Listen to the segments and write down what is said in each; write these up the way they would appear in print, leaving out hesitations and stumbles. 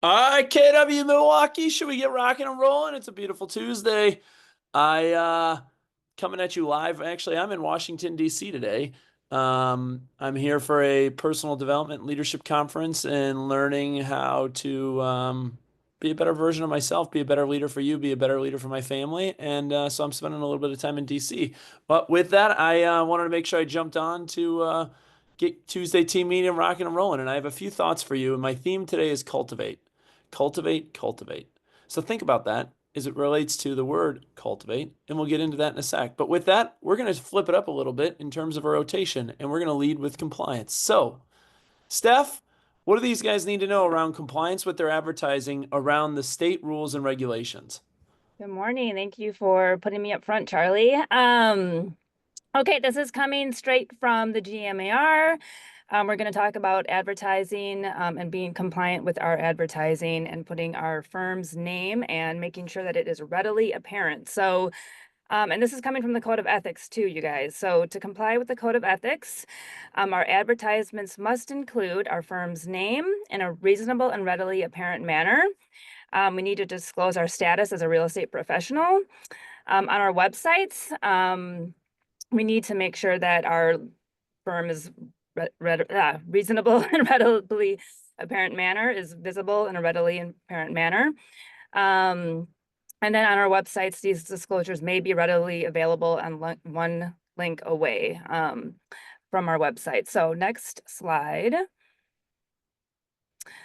All right, KW Milwaukee, should we get rocking and rolling? It's a beautiful Tuesday. I coming at you live. Actually, I'm in Washington, D.C. today. I'm here for a personal development leadership conference and learning how to be a better version of myself, be a better leader for you, be a better leader for my family. And so I'm spending a little bit of time in D.C. But with that, I wanted to make sure I jumped on to get Tuesday team meeting rocking and rolling. And I have a few thoughts for you. And my theme today is cultivate. Cultivate, cultivate. So think about that as it relates to the word cultivate, and we'll get into that in a sec. But with that, we're going to flip it up a little bit in terms of a rotation, and we're going to lead with compliance. So, Steph, what do these guys need to know around compliance with their advertising around the state rules and regulations? Good morning. Thank you for putting me up front, Charlie. Okay, this is coming straight from the GMAR. We're going to talk about advertising and being compliant with our advertising and putting our firm's name and making sure that it is readily apparent. So, and this is coming from the Code of Ethics too, you guys. So to comply with the Code of Ethics, our advertisements must include our firm's name in a reasonable and readily apparent manner. We need to disclose our status as a real estate professional. On our websites, we need to make sure that our firm is reasonable and readily apparent manner, is visible in a readily apparent manner. And then on our websites, these disclosures may be readily available on one link away from our website. So next slide.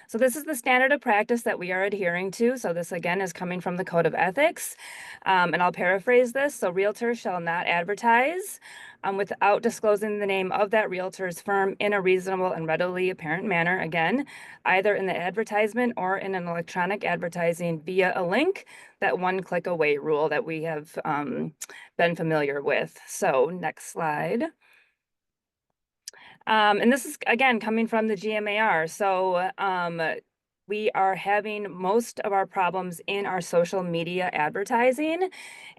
So this is the standard of practice that we are adhering to. So this again is coming from the Code of Ethics. And I'll paraphrase this. So realtors shall not advertise without disclosing the name of that realtor's firm in a reasonable and readily apparent manner. Again, either in the advertisement or in an electronic advertising via a link, that one click away rule that we have been familiar with. So next slide. And this is, again, coming from the GMAR. So we are having most of our problems in our social media advertising,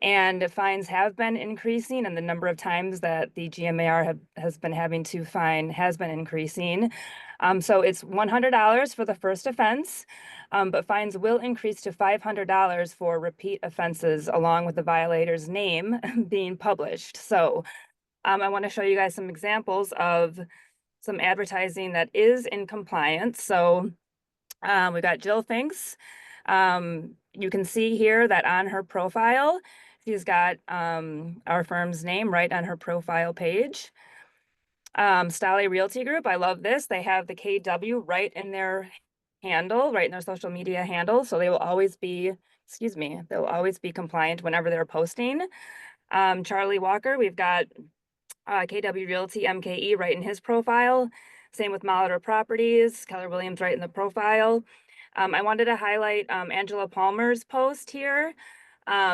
and fines have been increasing, and the number of times that the GMAR has been having to fine has been increasing. So it's $100 for the first offense, but fines will increase to $500 for repeat offenses, along with the violator's name being published. So I want to show you guys some examples of some advertising that is in compliance. So we got Jill Finks. You can see here that on her profile, she's got our firm's name right on her profile page. Stallé Realty Group, I love this. They have the KW right in their handle, right in their social media handle. So they will always be, excuse me, they'll always be compliant whenever they're posting. Charlie Walker, we've got KW Realty MKE right in his profile. Same with Molitor Properties, Keller Williams right in the profile. I wanted to highlight Angela Palmer's post here.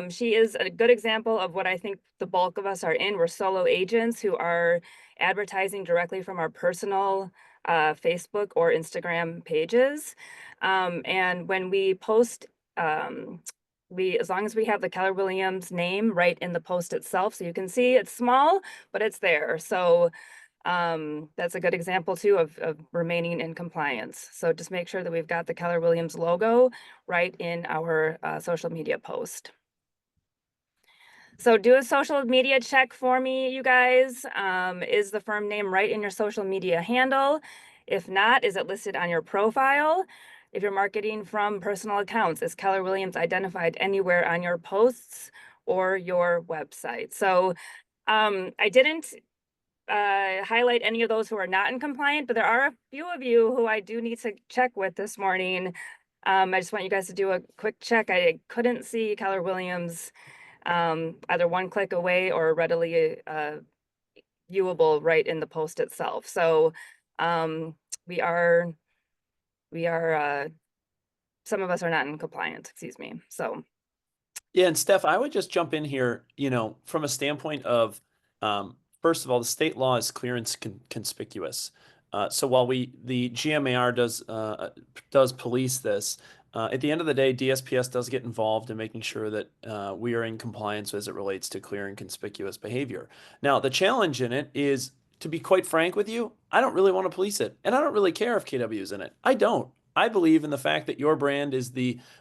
She is a good example of what I think the bulk of us are in. We're solo agents who are advertising directly from our personal Facebook or Instagram pages. And when we post as long as we have the Keller Williams name right in the post itself, so you can see it's small, but it's there. So that's a good example too of remaining in compliance. So just make sure that we've got the Keller Williams logo right in our social media post. So do a social media check for me, you guys. Is the firm name right in your social media handle? If not, is it listed on your profile? If you're marketing from personal accounts, is Keller Williams identified anywhere on your posts or your website? So I didn't highlight any of those who are not in compliant, but there are a few of you who I do need to check with this morning. I just want you guys to do a quick check. I couldn't see Keller Williams either one click away or readily viewable right in the post itself. So we are some of us are not in compliance, excuse me. So Yeah, and Steph, I would just jump in here, from a standpoint of, first of all, the state law is clear and conspicuous. So while the GMAR does police this, at the end of the day, DSPS does get involved in making sure that we are in compliance as it relates to clear and conspicuous behavior. Now, the challenge in it is, to be quite frank with you, I don't really want to police it, and I don't really care if KW is in it. I don't. I believe in the fact that your brand is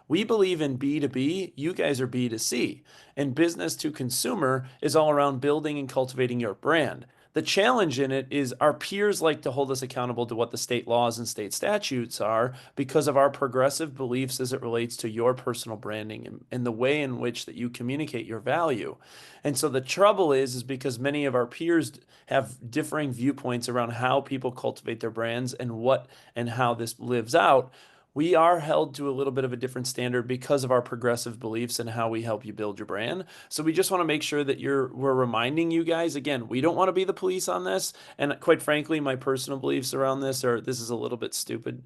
we believe in B2B, you guys are B2C. And business to consumer is all around building and cultivating your brand. The challenge in it is our peers like to hold us accountable to what the state laws and state statutes are because of our progressive beliefs as it relates to your personal branding and the way in which that you communicate your value. And so the trouble is because many of our peers have differing viewpoints around how people cultivate their brands and what and how this lives out. We are held to a little bit of a different standard because of our progressive beliefs and how we help you build your brand. So we just want to make sure that we're reminding you guys, again, we don't want to be the police on this. And quite frankly, my personal beliefs around this is a little bit stupid,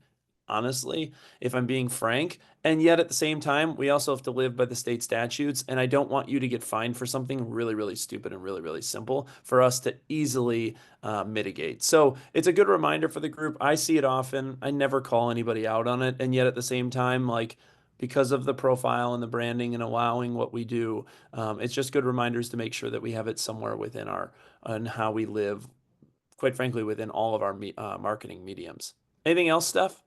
honestly, if I'm being frank. And yet at the same time, we also have to live by the state statutes. And I don't want you to get fined for something really, really stupid and really, really simple for us to easily mitigate. So it's a good reminder for the group. I see it often. I never call anybody out on it. And yet at the same time, like, because of the profile and the branding and allowing what we do, it's just good reminders to make sure that we have it somewhere within our and how we live, quite frankly, within all of our marketing mediums. Anything else, Steph?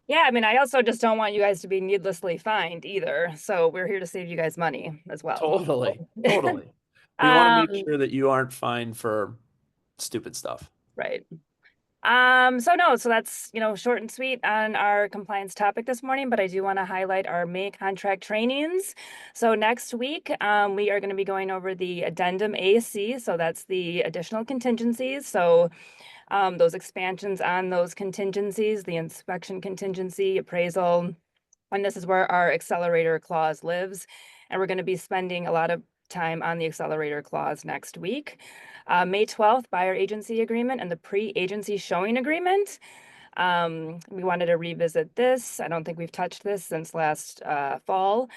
Yeah, I mean, I also just don't want you guys to be needlessly fined either. So we're here to save you guys money as well. Totally, totally. We want to make Um, sure that you aren't fined for stupid stuff. right. So no, so that's, short and sweet on our compliance topic this morning, but I do want to highlight our May contract trainings. So next week, we are going to be going over the addendum AC. So that's the additional contingencies. So those expansions on those contingencies, the inspection contingency, appraisal, and this is where our accelerator clause lives. And we're going to be spending a lot of time on the accelerator clause next week. May 12th, buyer agency agreement and the pre-agency showing agreement. We wanted to revisit this. I don't think we've touched this since last fall.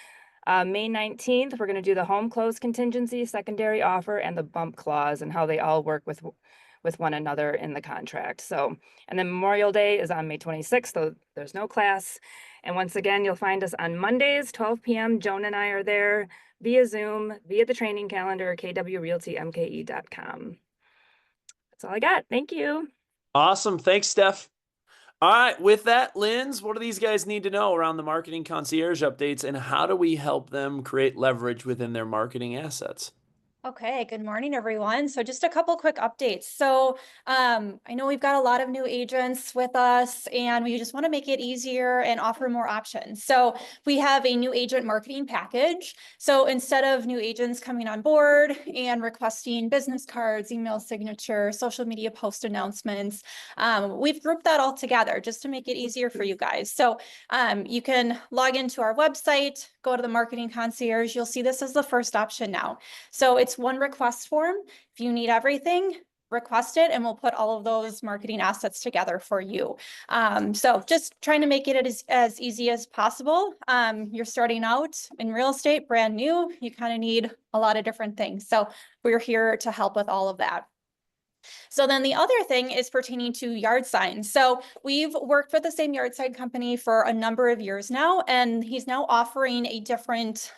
May 19th, we're going to do the home close contingency, secondary offer, and the bump clause and how they all work with one another in the contract. So, and then Memorial Day is on May 26th, so there's no class. And once again, you'll find us on Mondays, 12 p.m. Joan and I are there via Zoom, via the training calendar, kwrealtymke.com. That's all I got. Thank you. Awesome. Thanks, Steph. All right. With that, Linz, what do these guys need to know around the marketing concierge updates and how do we help them create leverage within their marketing assets? Okay, good morning, everyone. So just a couple quick updates. So I know we've got a lot of new agents with us and we just want to make it easier and offer more options. So we have a new agent marketing package. So instead of new agents coming on board and requesting business cards, email signature, social media post announcements, we've grouped that all together just to make it easier for you guys. So you can log into our website, go to the marketing concierge. You'll see this as the first option now. So it's one request form. If you need everything, request it and we'll put all of those marketing assets together for you. So just trying to make it as easy as possible. You're starting out in real estate, brand new, you kind of need a lot of different things. So we're here to help with all of that. So then the other thing is pertaining to yard signs. So we've worked with the same yard sign company for a number of years now, and he's now offering a different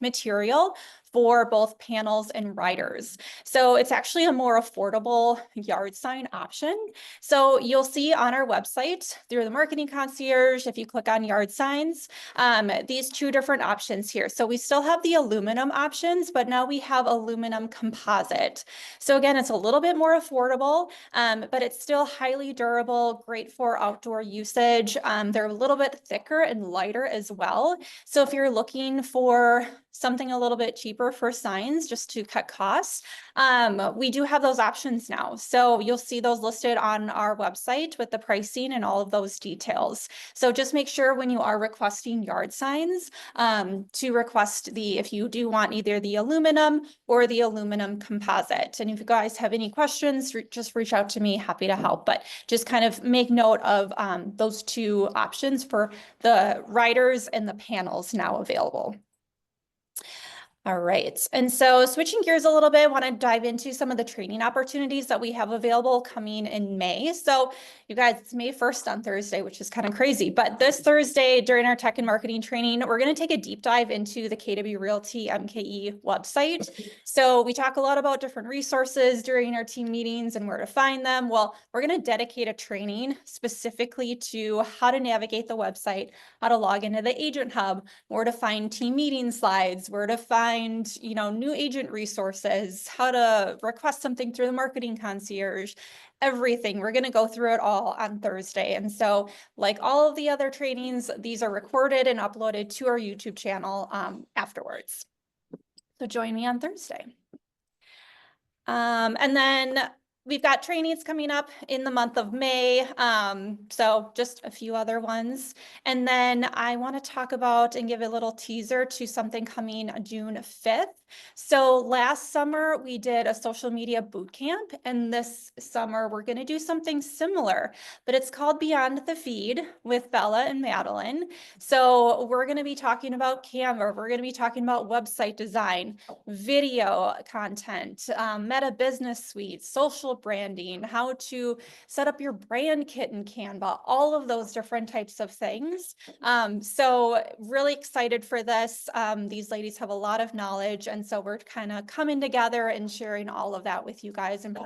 material for both panels and riders. So it's actually a more affordable yard sign option. So you'll see on our website through the marketing concierge, if you click on yard signs, these two different options here. So we still have the aluminum options, but now we have aluminum composite. So again, it's a little bit more affordable, but it's still highly durable, great for outdoor usage. They're a little bit thicker and lighter as well. So if you're looking for something a little bit cheaper for signs just to cut costs, we do have those options now. So you'll see those listed on our website with the pricing and all of those details. So just make sure when you are requesting yard signs to request if you do want either the aluminum or the aluminum composite. And if you guys have any questions, just reach out to me, happy to help. But just kind of make note of those two options for the riders and the panels now available. All right. And so switching gears a little bit, I want to dive into some of the training opportunities that we have available coming in May. So you guys, it's May 1st on Thursday, which is kind of crazy. But this Thursday during our tech and marketing training, we're going to take a deep dive into the KW Realty MKE website. So we talk a lot about different resources during our team meetings and where to find them. Well, we're going to dedicate a training specifically to how to navigate the website, how to log into the agent hub, where to find team meeting slides, where to find, new agent resources, how to request something through the marketing concierge, everything. We're going to go through it all on Thursday. And so like all of the other trainings, these are recorded and uploaded to our YouTube channel afterwards. So join me on Thursday. And then we've got trainings coming up in the month of May. So just a few other ones. And then I want to talk about and give a little teaser to something coming June 5th. So last summer we did a social media boot camp, and this summer we're going to do something similar, but it's called Beyond the Feed with Bella and Madeline. So we're going to be talking about Canva. We're going to be talking about website design, video content, Meta Business Suite, social branding, how to set up your brand kit in Canva, all of those different types of things. So really excited for this. These ladies have a lot of knowledge, and so we're kind of coming together and sharing all of that with you guys, and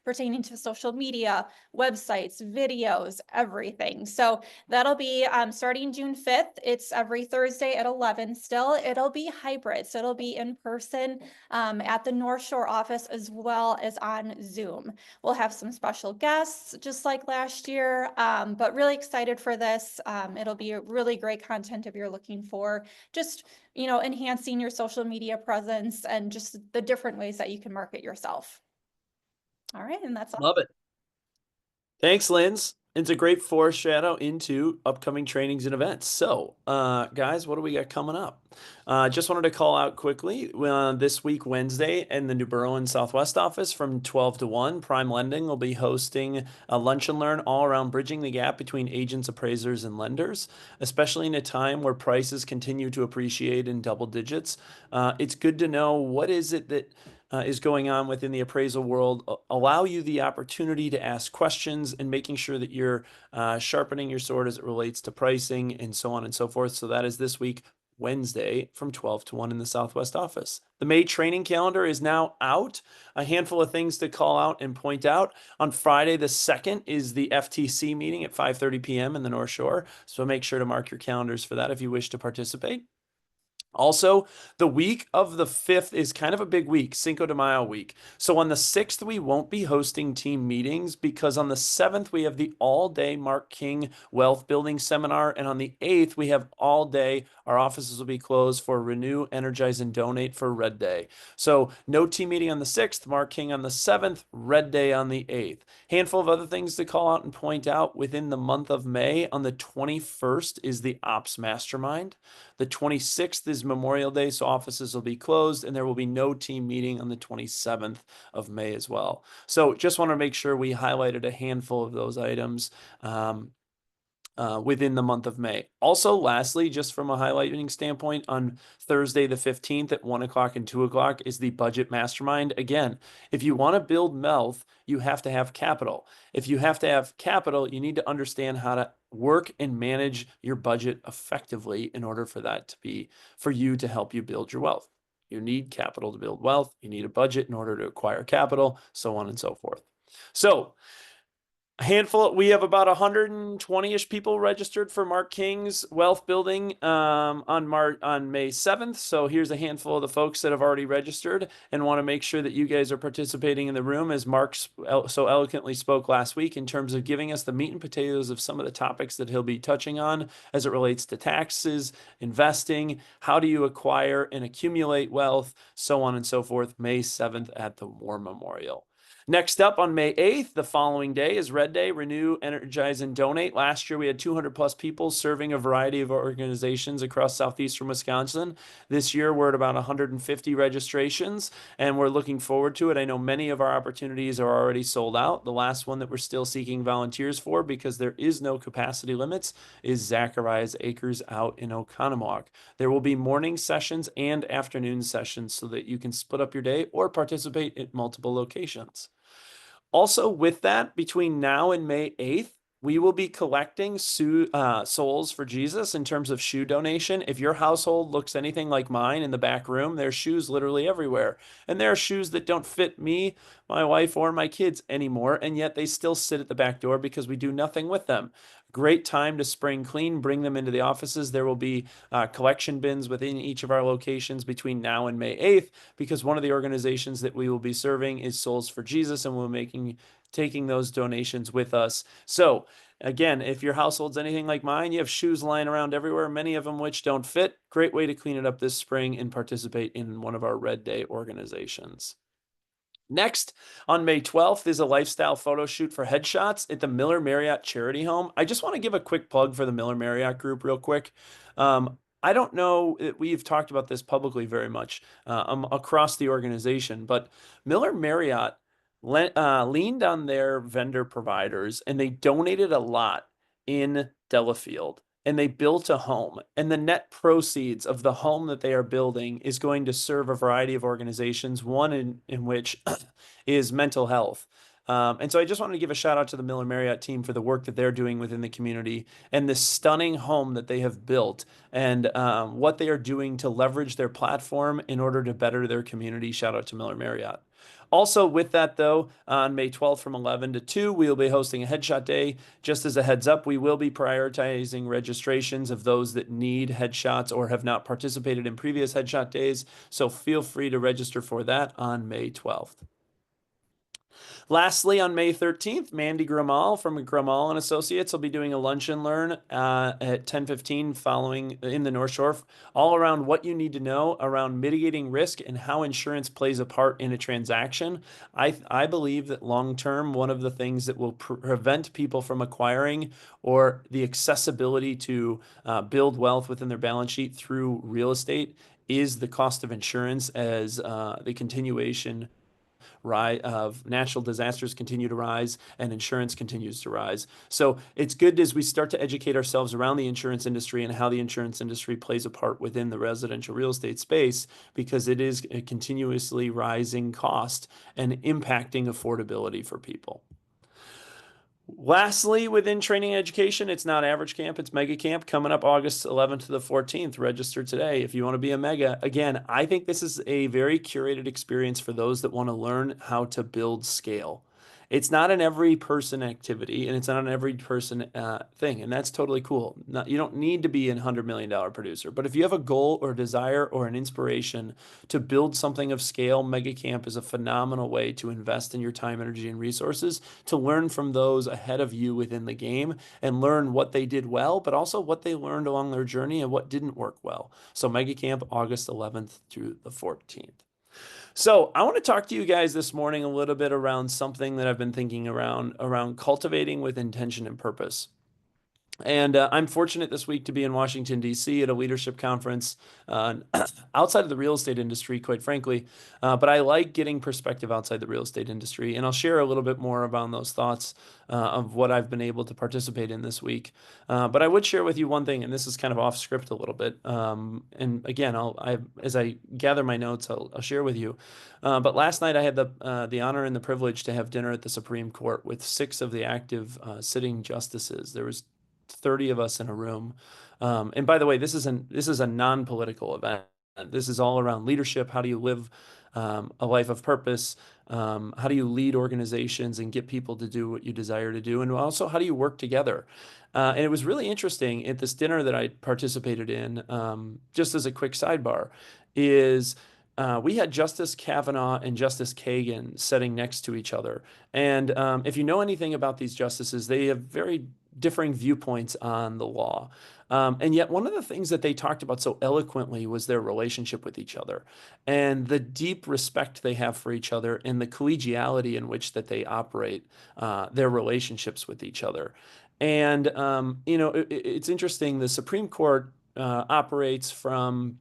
pertaining to social media, websites, videos, everything. So that'll be starting June 5th. It's every Thursday at 11 still. It'll be hybrid, so it'll be in person at the North Shore office as well as on Zoom. We'll have some special guests just like last year, but really excited for this. It'll be a really great content if you're looking for just, enhancing your social media presence and just the different ways that you can market yourself. All right, and that's all. Love it. Thanks, Linz. It's a great foreshadow into upcoming trainings and events. So, guys, what do we got coming up? Just wanted to call out quickly, this week, Wednesday, in the New Berlin Southwest office from 12 to 1, Prime Lending will be hosting a lunch and learn all around bridging the gap between agents, appraisers, and lenders, especially in a time where prices continue to appreciate in double digits. It's good to know what is it that is going on within the appraisal world, allow you the opportunity to ask questions and making sure that you're sharpening your sword as it relates to pricing and so on and so forth. So that is this week, Wednesday from 12 to 1 in the Southwest office. The May training calendar is now out. A handful of things to call out and point out. On Friday the 2nd is the FTC meeting at 5:30 p.m. in the North Shore. So make sure to mark your calendars for that if you wish to participate. Also, the week of the 5th is kind of a big week, Cinco de Mayo week. So on the 6th, we won't be hosting team meetings because on the 7th, we have the all-day Mark King Wealth Building Seminar. And on the 8th, we have all day. Our offices will be closed for Renew, Energize, and Donate for Red Day. So no team meeting on the 6th, Mark King on the 7th, Red Day on the 8th. Handful of other things to call out and point out within the month of May. On the 21st is the Ops Mastermind. The 26th is Memorial Day, so offices will be closed, and there will be no team meeting on the 27th of May as well. So just want to make sure we highlighted a handful of those items within the month of May. Also, lastly, just from a highlighting standpoint, on Thursday the 15th at 1 o'clock and 2 o'clock is the Budget Mastermind. Again, if you want to build wealth, you have to have capital. If you have to have capital, you need to understand how to work and manage your budget effectively in order for that to be, for you to help you build your wealth. You need capital to build wealth. You need a budget in order to acquire capital, so on and so forth. So, a handful, we have about 120-ish people registered for Mark King's Wealth Building on May 7th. So here's a handful of the folks that have already registered and want to make sure that you guys are participating in the room, as Mark so eloquently spoke last week, in terms of giving us the meat and potatoes of some of the topics that he'll be touching on as it relates to taxes, investing, how do you acquire and accumulate wealth, so on and so forth, May 7th at the War Memorial. Next up on May 8th, the following day, is Red Day, Renew, Energize, and Donate. Last year, we had 200 plus people serving a variety of organizations across southeastern Wisconsin. This year, we're at about 150 registrations, and we're looking forward to it. I know many of our opportunities are already sold out. The last one that we're still seeking volunteers for, because there is no capacity limits, is Zacharias Acres out in Oconomowoc. There will be morning sessions and afternoon sessions so that you can split up your day or participate at multiple locations. Also, with that, between now and May 8th, we will be collecting souls for Jesus in terms of shoe donation. If your household looks anything like mine in the back room, there's shoes literally everywhere. And there are shoes that don't fit me, my wife, or my kids anymore, and yet they still sit at the back door because we do nothing with them. Great time to spring clean, bring them into the offices. There will be collection bins within each of our locations between now and May 8th, because one of the organizations that we will be serving is Souls for Jesus, and we'll be taking those donations with us. So again, if your household's anything like mine, you have shoes lying around everywhere, many of them which don't fit. Great way to clean it up this spring and participate in one of our Red Day organizations. Next, on May 12th, is a lifestyle photo shoot for headshots at the Miller Marriott Charity Home. I just want to give a quick plug for the Miller Marriott Group real quick. I don't know that we've talked about this publicly very much across the organization, but Miller Marriott leaned on their vendor providers, and they donated a lot in Delafield, and they built a home. And the net proceeds of the home that they are building is going to serve a variety of organizations, one in which is mental health. And so I just wanted to give a shout out to the Miller Marriott team for the work that they're doing within the community and the stunning home that they have built, and what they are doing to leverage their platform in order to better their community. Shout out to Miller Marriott. Also, with that though, on May 12th from 11 to 2, we will be hosting a headshot day. Just as a heads up, we will be prioritizing registrations of those that need headshots or have not participated in previous headshot days. So feel free to register for that on May 12th. Lastly, on May 13th, Mandy Gramal from Gramal and Associates will be doing a lunch and learn at 10:15 following in the North Shore, all around what you need to know around mitigating risk and how insurance plays a part in a transaction. I believe that long term, one of the things that will prevent people from acquiring or the accessibility to build wealth within their balance sheet through real estate is the cost of insurance, as the continuation of natural disasters continue to rise and insurance continues to rise. So it's good as we start to educate ourselves around the insurance industry and how the insurance industry plays a part within the residential real estate space, because it is a continuously rising cost and impacting affordability for people. Lastly, within training and education, it's not Average Camp, it's Mega Camp coming up August 11th to the 14th. Register today if you want to be a Mega. Again, I think this is a very curated experience for those that want to learn how to build scale. It's not an every person activity, and it's not an every person thing, and that's totally cool. You don't need to be a $100 million producer, but if you have a goal or a desire or an inspiration to build something of scale, Mega Camp is a phenomenal way to invest in your time, energy, and resources to learn from those ahead of you within the game and learn what they did well, but also what they learned along their journey and what didn't work well. So Mega Camp, August 11th through the 14th. So I want to talk to you guys this morning a little bit around something that I've been thinking around cultivating with intention and purpose. And I'm fortunate this week to be in Washington, D.C. at a leadership conference outside of the real estate industry, quite frankly. But I like getting perspective outside the real estate industry. And I'll share a little bit more about those thoughts of what I've been able to participate in this week. But I would share with you one thing, and this is kind of off script a little bit. And again, as I gather my notes, I'll share with you. But last night I had the honor and the privilege to have dinner at the Supreme Court with 6 of the active sitting justices. There was 30 of us in a room. And by the way, this is a non-political event. This is all around leadership. How do you live a life of purpose? How do you lead organizations and get people to do what you desire to do? And also, how do you work together? And it was really interesting at this dinner that I participated in, just as a quick sidebar, is we had Justice Kavanaugh and Justice Kagan sitting next to each other. And if you know anything about these justices, they have very differing viewpoints on the law. And yet, one of the things that they talked about so eloquently was their relationship with each other and the deep respect they have for each other and the collegiality in which that they operate their relationships with each other. And, it's interesting. The Supreme Court operates from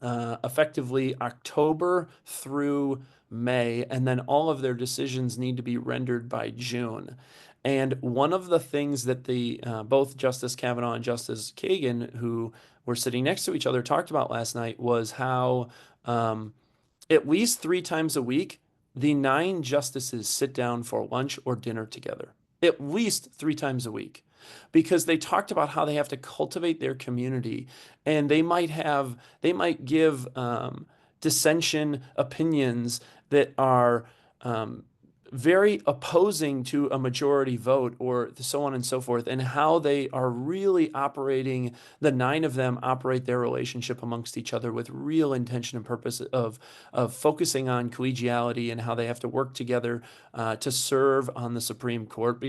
effectively October through May, and then all of their decisions need to be rendered by June. And one of the things that the both Justice Kavanaugh and Justice Kagan, who were sitting next to each other, talked about last night was how um, at least 3 times a week, the 9 justices sit down for lunch or dinner together. At least 3 times a week. Because they talked about how they have to cultivate their community and they might give dissension opinions that are very opposing to a majority vote or so on and so forth, and how they are really operating, the 9 of them operate their relationship amongst each other with real intention and purpose of focusing on collegiality and how they have to work together to serve on the Supreme Court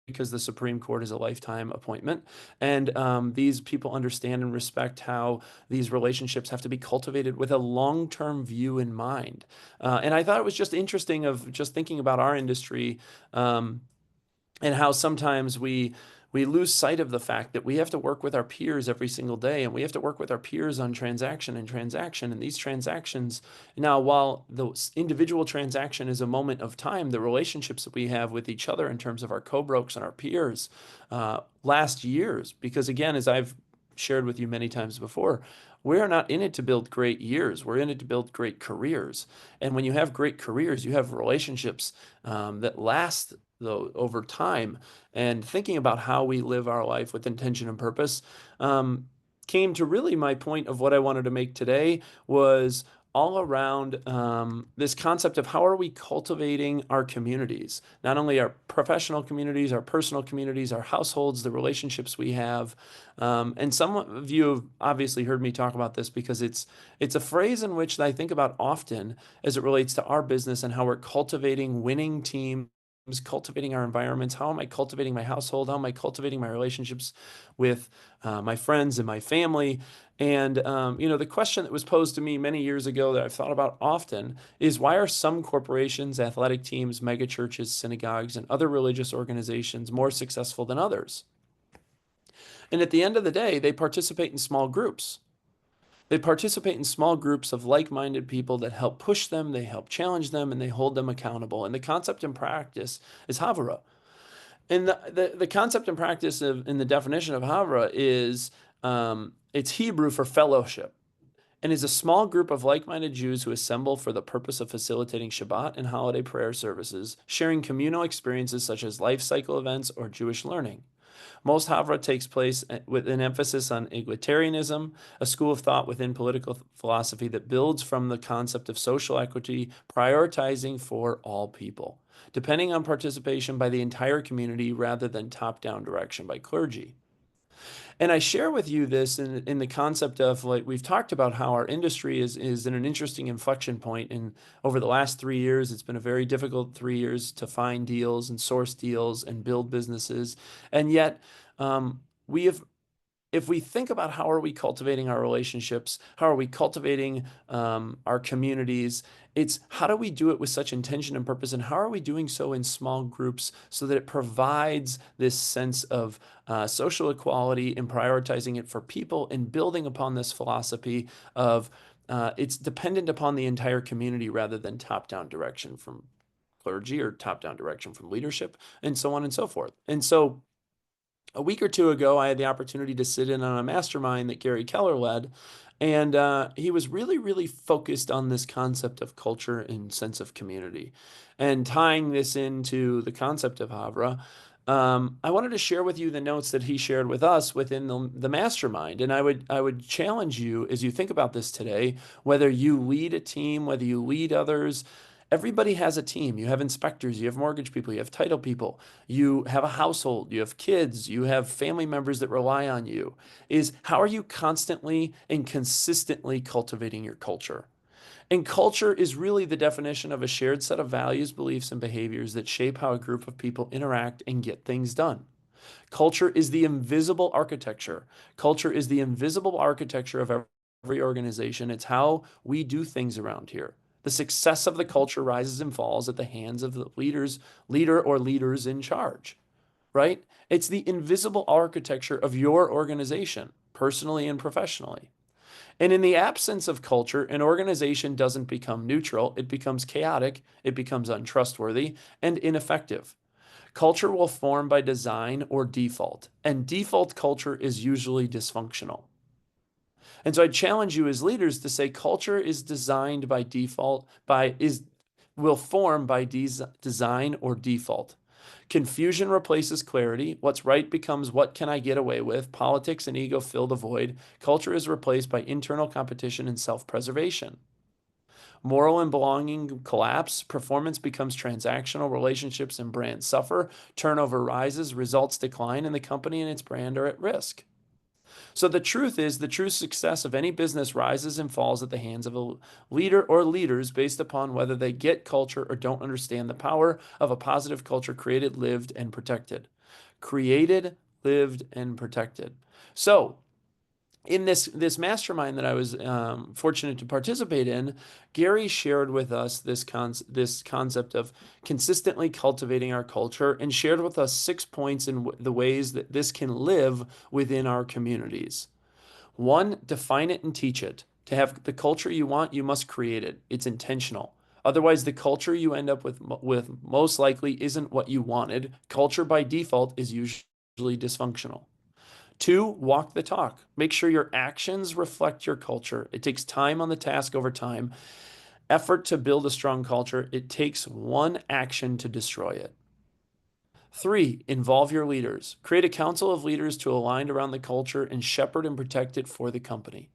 because the Supreme Court is a lifetime appointment. And these people understand and respect how these relationships have to be cultivated with a long-term view in mind. And I thought it was just interesting of just thinking about our industry and how sometimes we lose sight of the fact that we have to work with our peers every single day, and we have to work with our peers on transaction and transaction. And these transactions, now, while the individual transaction is a moment of time, the relationships that we have with each other in terms of our co-brokes and our peers last years. Because again, as I've shared with you many times before, we're not in it to build great years. We're in it to build great careers. And when you have great careers, you have relationships that last over time. And thinking about how we live our life with intention and purpose came to really my point of what I wanted to make today was all around this concept of how are we cultivating our communities, not only our professional communities, our personal communities, our households, the relationships we have. And some of you have obviously heard me talk about this because it's a phrase in which I think about often as it relates to our business and how we're cultivating winning teams, cultivating our environments. How am I cultivating my household? How am I cultivating my relationships with my friends and my family? And the question that was posed to me many years ago that I've thought about often is, why are some corporations, athletic teams, megachurches, synagogues, and other religious organizations more successful than others? And at the end of the day, they participate in small groups. They participate in small groups of like-minded people that help push them, they help challenge them, and they hold them accountable. And the concept and practice is Havra. And the concept and practice in the definition of Havra is it's Hebrew for fellowship, and is a small group of like-minded Jews who assemble for the purpose of facilitating Shabbat and holiday prayer services, sharing communal experiences such as life cycle events or Jewish learning. Most Havra takes place with an emphasis on egalitarianism, a school of thought within political philosophy that builds from the concept of social equity, prioritizing for all people, depending on participation by the entire community rather than top-down direction by clergy. And I share with you this in the concept of, like, we've talked about how our industry is in an interesting inflection point. And over the last 3 years, it's been a very difficult 3 years to find deals and source deals and build businesses. And yet, we have, if we think about how are we cultivating our relationships, how are we cultivating our communities, it's how do we do it with such intention and purpose, and how are we doing so in small groups so that it provides this sense of social equality and prioritizing it for people and building upon this philosophy of it's dependent upon the entire community rather than top-down direction from clergy or top-down direction from leadership and so on and so forth. And so a week or two ago, I had the opportunity to sit in on a mastermind that Gary Keller led. And he was really, really focused on this concept of culture and sense of community. And tying this into the concept of Havra, I wanted to share with you the notes that he shared with us within the mastermind. And I would challenge you as you think about this today, whether you lead a team, whether you lead others. Everybody has a team. You have inspectors, you have mortgage people, you have title people, you have a household, you have kids, you have family members that rely on you. Is how are you constantly and consistently cultivating your culture? And culture is really the definition of a shared set of values, beliefs, and behaviors that shape how a group of people interact and get things done. Culture is the invisible architecture. Culture is the invisible architecture of every organization. It's how we do things around here. The success of the culture rises and falls at the hands of the leader or leaders in charge, right? It's the invisible architecture of your organization, personally and professionally. And in the absence of culture, an organization doesn't become neutral. It becomes chaotic, it becomes untrustworthy, and ineffective. Culture will form by design or default, and default culture is usually dysfunctional. And so I challenge you as leaders to say culture is designed by default, will form by design or default. Confusion replaces clarity. What's right becomes what can I get away with? Politics and ego fill the void. Culture is replaced by internal competition and self-preservation. Moral and belonging collapse. Performance becomes transactional. Relationships and brands suffer. Turnover rises. Results decline, and the company and its brand are at risk. So the truth is, the true success of any business rises and falls at the hands of a leader or leaders based upon whether they get culture or don't understand the power of a positive culture created, lived, and protected. Created, lived, and protected. So in this mastermind that I was fortunate to participate in, Gary shared with us this concept of consistently cultivating our culture, and shared with us 6 points in the ways that this can live within our communities. 1, define it and teach it. To have the culture you want, you must create it. It's intentional. Otherwise, the culture you end up with most likely isn't what you wanted. Culture by default is usually dysfunctional. 2, walk the talk. Make sure your actions reflect your culture. It takes time on the task over time. Effort to build a strong culture. It takes one action to destroy it. 3, involve your leaders. Create a council of leaders to align around the culture and shepherd and protect it for the company.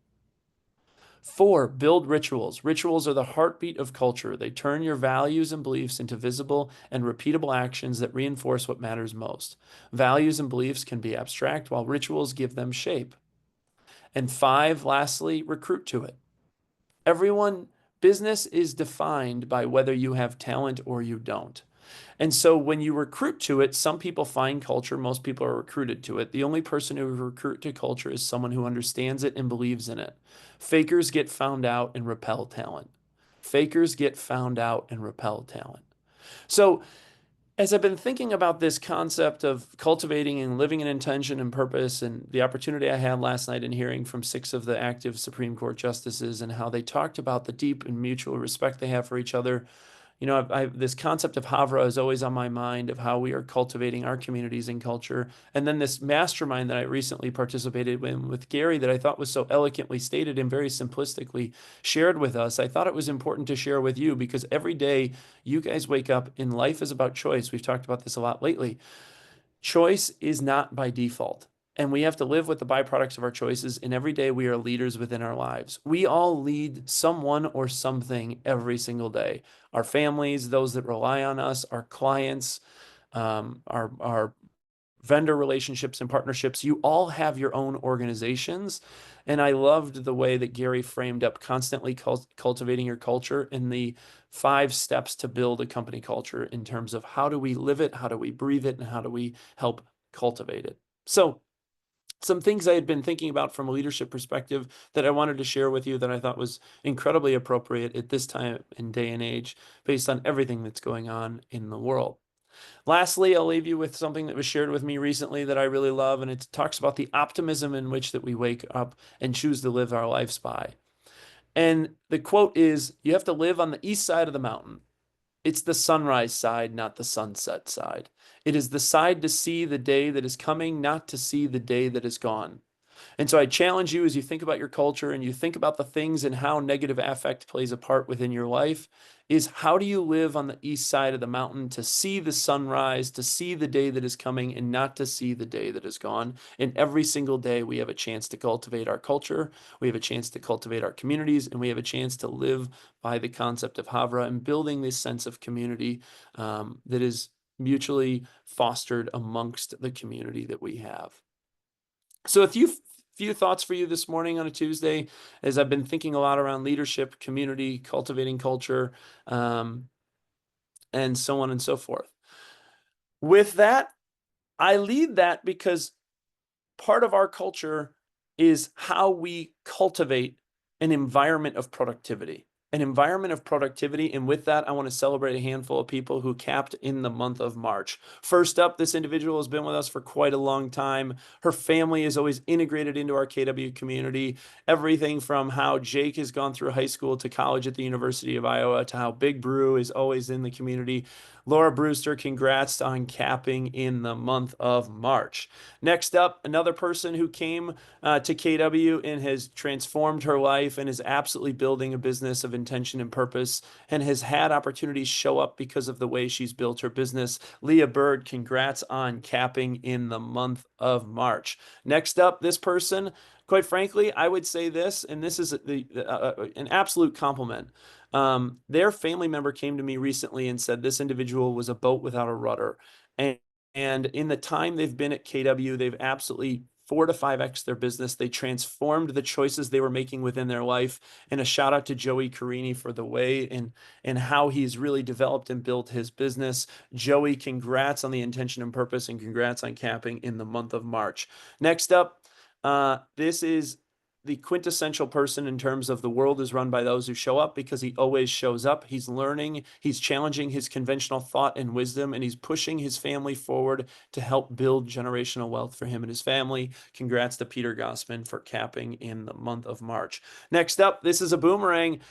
4, build rituals. Rituals are the heartbeat of culture. They turn your values and beliefs into visible and repeatable actions that reinforce what matters most. Values and beliefs can be abstract, while rituals give them shape. And 5, lastly, recruit to it. Business is defined by whether you have talent or you don't. And so when you recruit to it, some people find culture, most people are recruited to it. The only person who recruit to culture is someone who understands it and believes in it. Fakers get found out and repel talent. Fakers get found out and repel talent. So as I've been thinking about this concept of cultivating and living in intention and purpose, and the opportunity I had last night in hearing from 6 of the active Supreme Court justices and how they talked about the deep and mutual respect they have for each other, this concept of Havra is always on my mind, of how we are cultivating our communities and culture. And then this mastermind that I recently participated in with Gary that I thought was so eloquently stated and very simplistically shared with us, I thought it was important to share with you, because every day you guys wake up and life is about choice. We've talked about this a lot lately. Choice is not by default. And we have to live with the byproducts of our choices. And every day we are leaders within our lives. We all lead someone or something every single day. Our families, those that rely on us, our clients, our vendor relationships and partnerships. You all have your own organizations. And I loved the way that Gary framed up constantly cultivating your culture in the 5 steps to build a company culture, in terms of how do we live it, how do we breathe it, and how do we help cultivate it. So some things I had been thinking about from a leadership perspective that I wanted to share with you that I thought was incredibly appropriate at this time and day and age, based on everything that's going on in the world. Lastly, I'll leave you with something that was shared with me recently that I really love, and it talks about the optimism in which that we wake up and choose to live our lives by. And the quote is, you have to live on the east side of the mountain. It's the sunrise side, not the sunset side. It is the side to see the day that is coming, not to see the day that is gone. And so I challenge you, as you think about your culture and you think about the things and how negative affect plays a part within your life, is how do you live on the east side of the mountain to see the sunrise, to see the day that is coming, and not to see the day that is gone. And every single day we have a chance to cultivate our culture, we have a chance to cultivate our communities, and we have a chance to live by the concept of Havra and building this sense of community that is mutually fostered amongst the community that we have. So a few thoughts for you this morning on a Tuesday, as I've been thinking a lot around leadership, community, cultivating culture, and so on and so forth. With that, I lead that because part of our culture is how we cultivate an environment of productivity. An environment of productivity. And with that, I want to celebrate a handful of people who capped in the month of March. First up, this individual has been with us for quite a long time. Her family is always integrated into our KW community. Everything from how Jake has gone through high school to college at the University of Iowa to how Big Brew is always in the community. Laura Brewster, congrats on capping in the month of March. Next up, another person who came to KW and has transformed her life and is absolutely building a business of intention and purpose and has had opportunities show up because of the way she's built her business. Leah Bird, congrats on capping in the month of March. Next up, this person, quite frankly, I would say this, and this is an absolute compliment. Their family member came to me recently and said this individual was a boat without a rudder. And in the time they've been at KW, they've absolutely 4 to 5x their business. They transformed the choices they were making within their life. And a shout out to Joey Carini for the way and how he's really developed and built his business. Joey, congrats on the intention and purpose, and congrats on capping in the month of March. Next up, this is the quintessential person in terms of the world is run by those who show up, because he always shows up. He's learning, he's challenging his conventional thought and wisdom, and he's pushing his family forward to help build generational wealth for him and his family. Congrats to Peter Gossman for capping in the month of March. Next up, this is a boomerang.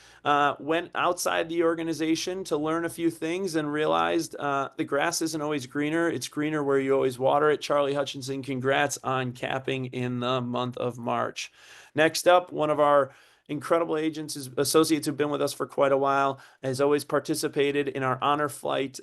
Went outside the organization to learn a few things and realized the grass isn't always greener. It's greener where you always water it. Charlie Hutchinson, congrats on capping in the month of March. Next up, one of our incredible agents, associates who've been with us for quite a while, has always participated in our honor flight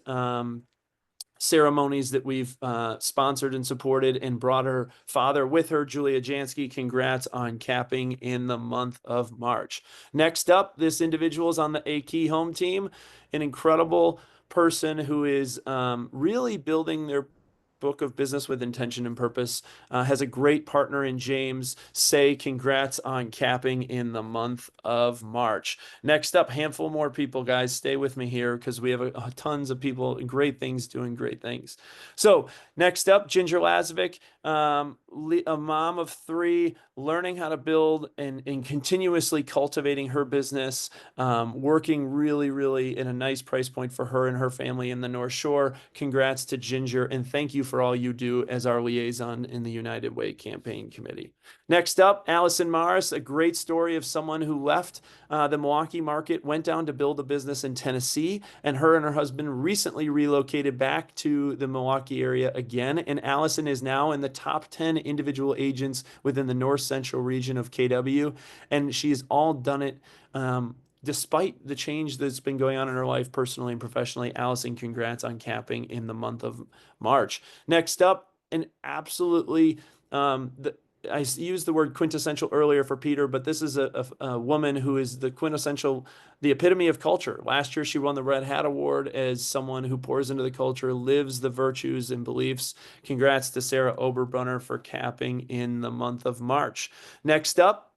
ceremonies that we've sponsored and supported, and brought her father with her, Julia Jansky. Congrats on capping in the month of March. Next up, this individual is on the A-Key home team, an incredible person who is really building their book of business with intention and purpose, has a great partner in James. Say congrats on capping in the month of March. Next up, handful more people, guys. Stay with me here because we have tons of people, great things, doing great things. So next up, Ginger Lazovic, a mom of 3, learning how to build and continuously cultivating her business, working really, really in a nice price point for her and her family in the North Shore. Congrats to Ginger, and thank you for all you do as our liaison in the United Way Campaign Committee. Next up, Allison Morris, a great story of someone who left the Milwaukee market, went down to build a business in Tennessee, and her husband recently relocated back to the Milwaukee area again. And Allison is now in the top 10 individual agents within the North Central region of KW, and she's all done it despite the change that's been going on in her life personally and professionally. Allison, congrats on capping in the month of March. Next up, and absolutely, I used the word quintessential earlier for Peter, but this is a woman who is the quintessential, the epitome of culture. Last year, she won the Red Hat Award as someone who pours into the culture, lives the virtues and beliefs. Congrats to Sarah Oberbrunner for capping in the month of March. Next up,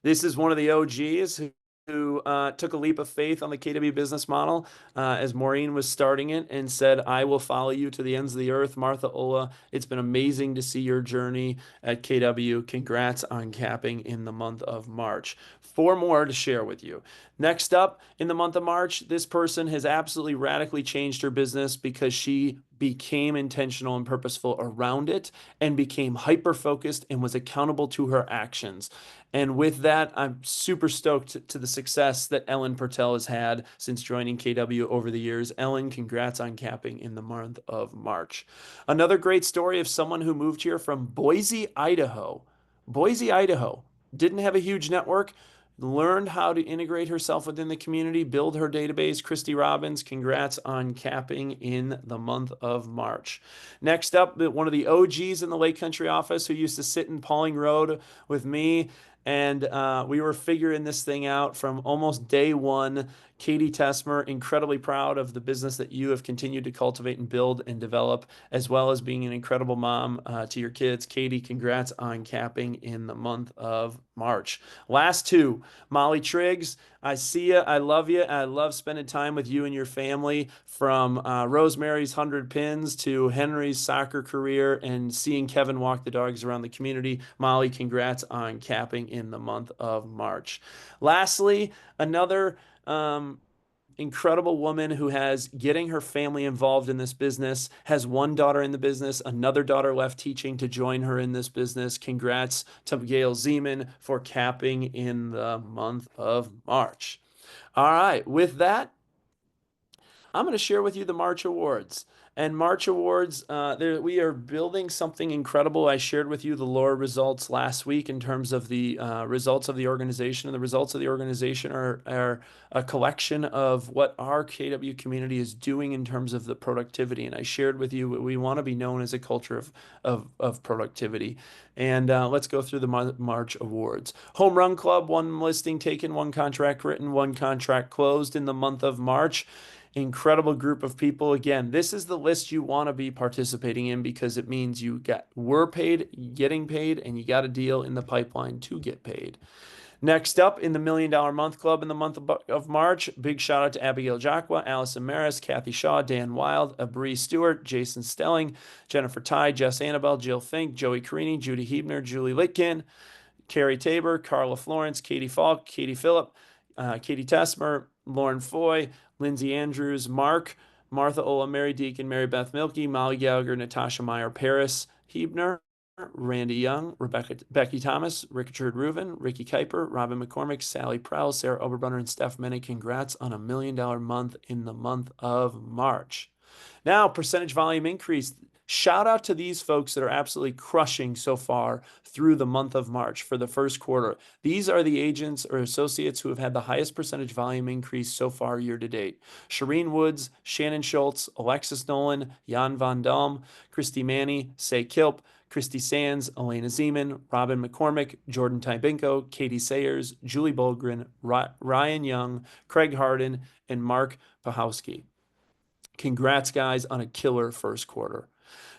this is one of the OGs who took a leap of faith on the KW business model as Maureen was starting it, and said, I will follow you to the ends of the earth. Martha Ola, it's been amazing to see your journey at KW. Congrats on capping in the month of March. 4 more to share with you. Next up, in the month of March, this person has absolutely radically changed her business because she became intentional and purposeful around it, and became hyper-focused and was accountable to her actions. And with that, I'm super stoked to the success that Ellen Pertel has had since joining KW over the years. Ellen, congrats on capping in the month of March. Another great story of someone who moved here from Boise, Idaho. Boise, Idaho. Didn't have a huge network, learned how to integrate herself within the community, build her database. Christy Robbins, congrats on capping in the month of March. Next up, one of the OGs in the Lake Country office who used to sit in Pauling Road with me And we were figuring this thing out from almost day one. Katie Tesmer, incredibly proud of the business that you have continued to cultivate and build and develop, as well as being an incredible mom to your kids. Katie, congrats on capping in the month of March. Last two, Molly Triggs, I see you. I love you. I love spending time with you and your family, from Rosemary's 100 Pins to Henry's soccer career and seeing Kevin walk the dogs around the community. Molly, congrats on capping in the month of March. Lastly, another incredible woman who has getting her family involved in this business, has one daughter in the business, another daughter left teaching to join her in this business. Congrats to Gail Zeman for capping in the month of March. All right, with that, I'm going to share with you the March Awards. And March Awards, we are building something incredible. I shared with you the lower results last week in terms of the results of the organization. And the results of the organization are a collection of what our KW community is doing in terms of the productivity. And I shared with you we want to be known as a culture of productivity. And let's go through the March Awards. Home Run Club, one listing taken, one contract written, one contract closed in the month of March. Incredible group of people. Again, this is the list you want to be participating in because it means were paid, getting paid, and you got a deal in the pipeline to get paid. Next up in the $1 Million Month Club in the month of March, big shout out to Abigail Jacqua, Allison Maris, Kathy Shaw, Dan Wild, Bree Stewart, Jason Stelling, Jennifer Ty, Jess Annabelle, Jill Fink, Joey Carini, Judy Hebner, Julie Litkin, Carrie Tabor, Carla Florence, Katie Falk, Katie Phillip, Katie Tesmer, Lauren Foy, Lindsay Andrews, Mark, Martha Ola, Mary Deacon, Mary Beth Milkey, Molly Gallagher, Natasha Meyer, Paris Hebner, Randy Young, Becky Thomas, Richard Reuven, Ricky Kuiper, Robin McCormick, Sally Prowell, Sarah Oberbrunner, and Steph Minnick. Congrats on $1 Million month in the month of March. Now, percentage volume increase. Shout out to these folks that are absolutely crushing so far through the month of March for the first quarter. These are the agents or associates who have had the highest percentage volume increase so far year to date. Shireen Woods, Shannon Schultz, Alexis Nolan, Jan Von Dam, Christy Manny, Say Kilp, Christy Sands, Elena Zeman, Robin McCormick, Jordan Tybinko, Katie Sayers, Julie Bolgren, Ryan Young, Craig Harden, and Mark Pahowski. Congrats, guys, on a killer first quarter.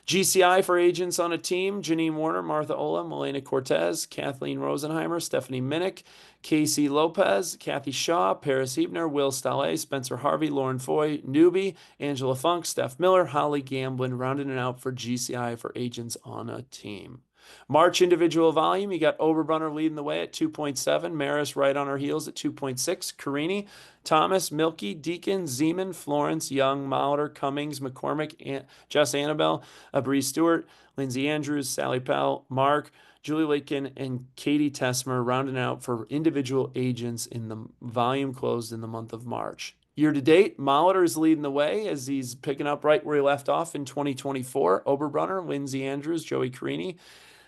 GCI for agents on a team: Janine Warner, Martha Ola, Melena Cortez, Kathleen Rosenheimer, Stephanie Minnick, Casey Lopez, Kathy Shaw, Paris Hebner, Will Stallé, Spencer Harvey, Lauren Foy, Newbie, Angela Funk, Steph Miller, Holly Gamblin, rounding it out for GCI for agents on a team. March individual volume, you got Oberbrunner leading the way at 2.7, Maris right on her heels at 2.6, Carini, Thomas, Milky, Deacon, Zeman, Florence, Young, Mauder, Cummings, McCormick, Jess Annabelle, Bree Stewart, Lindsay Andrews, Sally Powell, Mark, Julie Litkin, and Katie Tesmer rounding out for individual agents in the volume closed in the month of March. Year to date, Molitor is leading the way as he's picking up right where he left off in 2024. Oberbrunner, Lindsay Andrews, Joey Carini,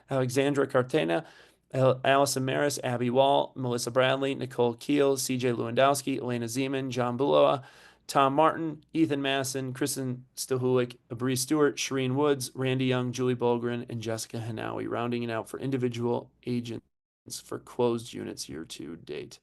Alexandra Cartena, Allison Maris, Abby Wall, Melissa Bradley, Nicole Keel, CJ Lewandowski, Elena Zeman, John Buloa, Tom Martin, Ethan Masson, Kristen Stahulik, Bree Stewart, Shireen Woods, Randy Young, Julie Bolgren, and Jessica Hanawi, rounding it out for individual agents for closed units year to date.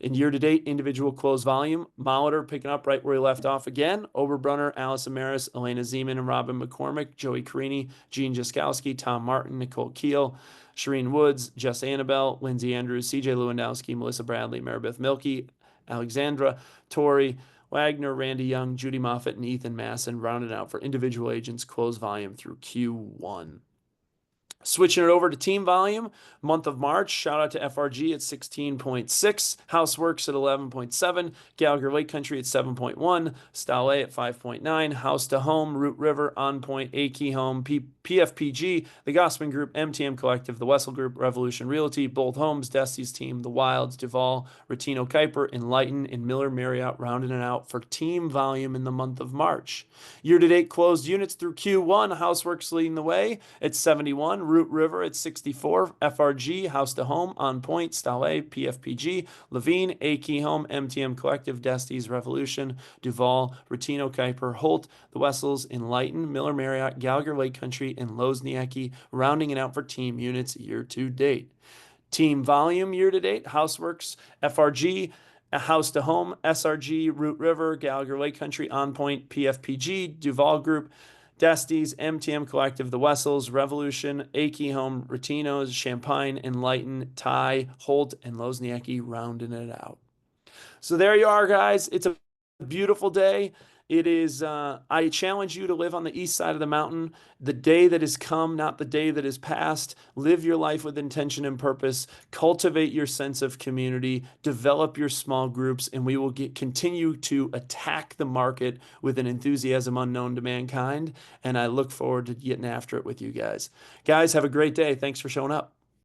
In year-to-date individual closed volume, Molitor picking up right where he left off again. Oberbrunner, Allison Maris, Elena Zeman, and Robin McCormick, Joey Carini, Gene Jaskowski, Tom Martin, Nicole Keel, Shireen Woods, Jess Annabelle, Lindsay Andrews, CJ Lewandowski, Melissa Bradley, Maribeth Milkey, Alexandra, Tori, Wagner, Randy Young, Judy Moffett, and Ethan Masson rounded out for individual agents closed volume through Q1. Switching it over to team volume, month of March, shout out to FRG at 16.6, Houseworks at 11.7, Gallagher Lake Country at 7.1, Stallé at 5.9, House to Home, Root River, On Point, A-Key Home, PFPG, the Gossman Group, MTM Collective, the Wessel Group, Revolution Realty, Bold Homes, Dusty's Team, The Wilds, Duval, Rotino Kuiper, Enlighten, and Miller Marriott rounding it out for team volume in the month of March. Year-to-date closed units through Q1, Houseworks leading the way at 71, Root River at 64, FRG, House to Home, On Point, Stallé, PFPG, Levine, A-Key Home, MTM Collective, Dusty's Revolution, Duval, Rotino Kuiper, Holt, the Wessels, Enlighten, Miller Marriott, Gallagher Lake Country, and Lozniacki, rounding it out for team units year to date. Team Volume year to date, Houseworks, FRG, House to Home, SRG, Root River, Gallagher Lake Country, On Point, PFPG, Duval Group, Desties, MTM Collective, The Wessels, Revolution, Aki Home, Ratinos, Champagne, Enlighten, Ty, Holt, and Lozniacki rounding it out. So there you are, guys. It's a beautiful day. It is, I challenge you to live on the east side of the mountain, the day that has come, not the day that is past. Live your life with intention and purpose. Cultivate your sense of community. Develop your small groups, and we will continue to attack the market with an enthusiasm unknown to mankind. And I look forward to getting after it with you guys. Guys, have a great day. Thanks for showing up.